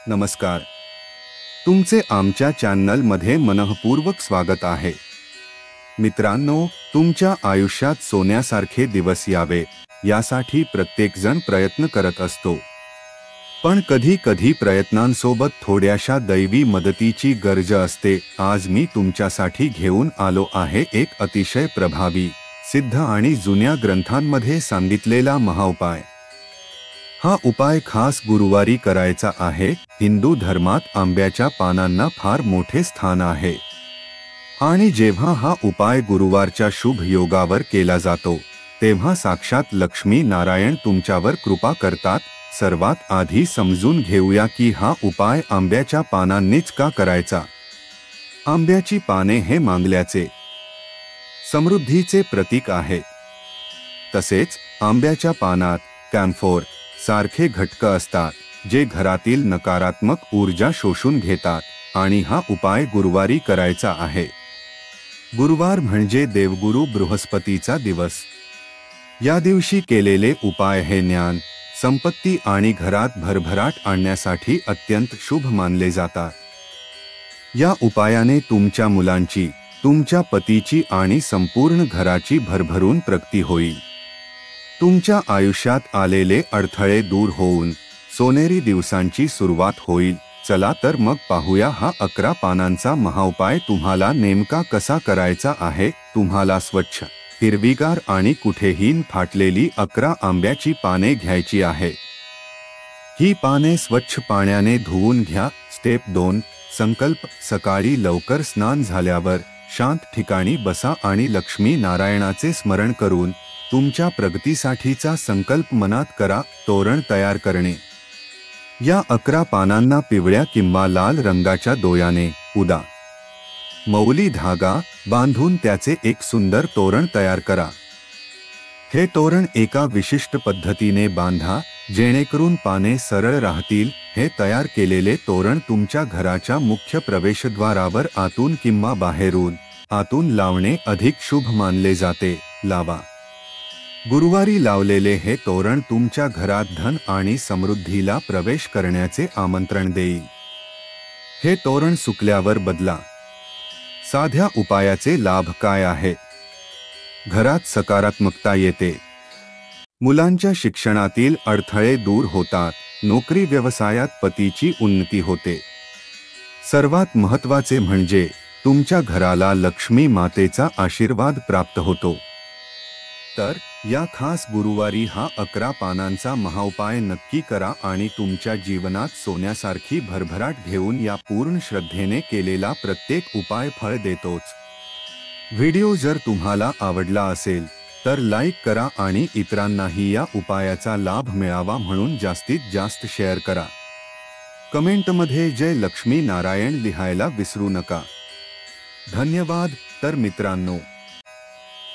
नमस्कार. तुमचे आमच्या चॅनलमध्ये मनःपूर्वक स्वागत आहे. मित्रांनो, तुमच्या आयुष्यात सोन्यासारखे दिवस यावे यासाठी प्रत्येकजण प्रयत्न करत असतो. पण कधी-कधी प्रयत्नांसोबत थोड्याशा दैवी मदतीची गरज असते. आज मी तुमच्यासाठी घेऊन आलो आहे एक अतिशय प्रभावी, सिद्ध आणि जुन्या ग्रंथांमध्ये सांगितलेला महाउपाय. हा उपाय खास गुरुवारी करायचा आहे. हिंदू धर्मात आंब्याच्या पानांना फार मोठे स्थान आहे आणि जेव्हा हा उपाय गुरुवारच्या शुभ योगावर केला जातो तेव्हा साक्षात लक्ष्मी नारायण तुमच्यावर कृपा करतात. सर्वात आधी समजून घेऊया की हा उपाय आंब्याच्या पानांनीच का करायचा. आंब्याची पाने हे मांगल्याचे, समृद्धीचे प्रतीक आहे. तसेच आंब्याच्या पानात कॅम्फोर सारखे घटक असतात जे घरातील नकारात्मक ऊर्जा शोषून घेतात आणि हा उपाय गुरुवारी करायचा आहे. गुरुवार म्हणजे देवगुरु बृहस्पतीचा दिवस. या दिवशी केलेले उपाय हे ज्ञान, संपत्ती आणि घरात भरभराट आणण्यासाठी अत्यंत शुभ मानले जातात. या उपायाने तुमच्या मुलांची, तुमच्या पतीची आणि संपूर्ण घराची भरभरून प्रगती होईल. तुमच्या आयुष्यात आलेले अडथळे दूर होऊन सोनेरी दिवसांची सुरुवात होईल. चला तर मग पाहूया हा 11 पानांचा महाउपाय तुम्हाला नेमका कसा करायचा आहे. तुम्हाला स्वच्छ, हिरवीगार आणि कुठेही फाटलेली 11 आंब्याची पाने घ्यायची आहे. ही पाने स्वच्छ पाण्याने धुवून घ्या. स्टेप 2. संकल्प. सकाळी लवकर स्नान झाल्यावर शांत ठिकाणी बसा आणि लक्ष्मी नारायणाचे स्मरण करून तुमच्या प्रगतीसाठीचा संकल्प मनात करा. तोरण तयार करणे. या 11 पानांना पिवळ्या किंवा लाल रंगाच्या दोऱ्याने, उदा, मौली धागा बांधून त्याचे एक सुंदर तोरण तयार करा. हे तोरण एका विशिष्ट पद्धतीने बांधा जेणेकरून पाने सरळ राहतील. हे तयार केलेले तोरण तुमच्या घराच्या मुख्य प्रवेशद्वारावर आतून किंवा बाहेरून आतून लावणे अधिक शुभ मानले जाते. लावा. गुरुवारी लावलेले हे तोरण तुमच्या घरात धन आणि समृद्धीला प्रवेश करण्याचे आमंत्रण देईल. हे तोरण सुकल्यावर बदला. साध्या उपायाचे लाभ काय आहेत? घरात सकारात्मकता येते. मुलांच्या शिक्षणातील अडथळे दूर होतात. नोकरी व्यवसायात पतीची उन्नती होते. सर्वात महत्त्वाचे म्हणजे तुमच्या घराला लक्ष्मी मातेचा आशीर्वाद प्राप्त होतो. तर या खास गुरुवारी हा 11 पानांचा महाउपाय नक्की करा आणि तुमच्या जीवनात सोन्यासारखी भरभराट घेऊन या. पूर्ण श्रद्धेने केलेला प्रत्येक उपाय फळ देतोच. व्हिडिओ जर तुम्हाला आवडला असेल तर लाईक करा आणि इतरांनाही या उपायाचा लाभ मिळावा म्हणून जास्तीत जास्त शेअर करा. कमेंटमध्ये जय लक्ष्मी नारायण लिहायला विसरू नका. धन्यवाद. तर मित्रांनो,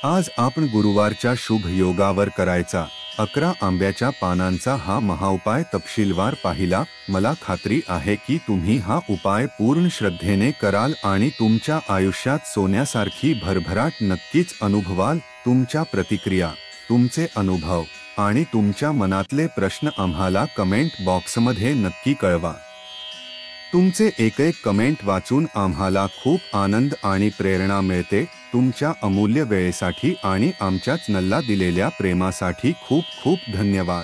आज आपण गुरुवारच्या शुभ योगावर करायचा 11 आंब्याच्या पानांचा हा महाउपाय तपशीलवार पाहिला. मला खात्री आहे की तुम्ही हा उपाय पूर्ण श्रद्धेने कराल आणि तुमच्या आयुष्यात सोन्यासारखी भरभराट नक्कीच अनुभवाल. तुमच्या प्रतिक्रिया, तुमचे अनुभव आणि तुमच्या मनातले प्रश्न आम्हाला कमेंट बॉक्समध्ये नक्की कळवा. तुमचे एक कमेंट वाचून आम्हाला खूप आनंद आणि प्रेरणा मिळते. तुमच्या अमूल्य वेळेसाठी आणि आमच्या चॅनलला दिलेल्या प्रेमासाठी खूप खूप धन्यवाद.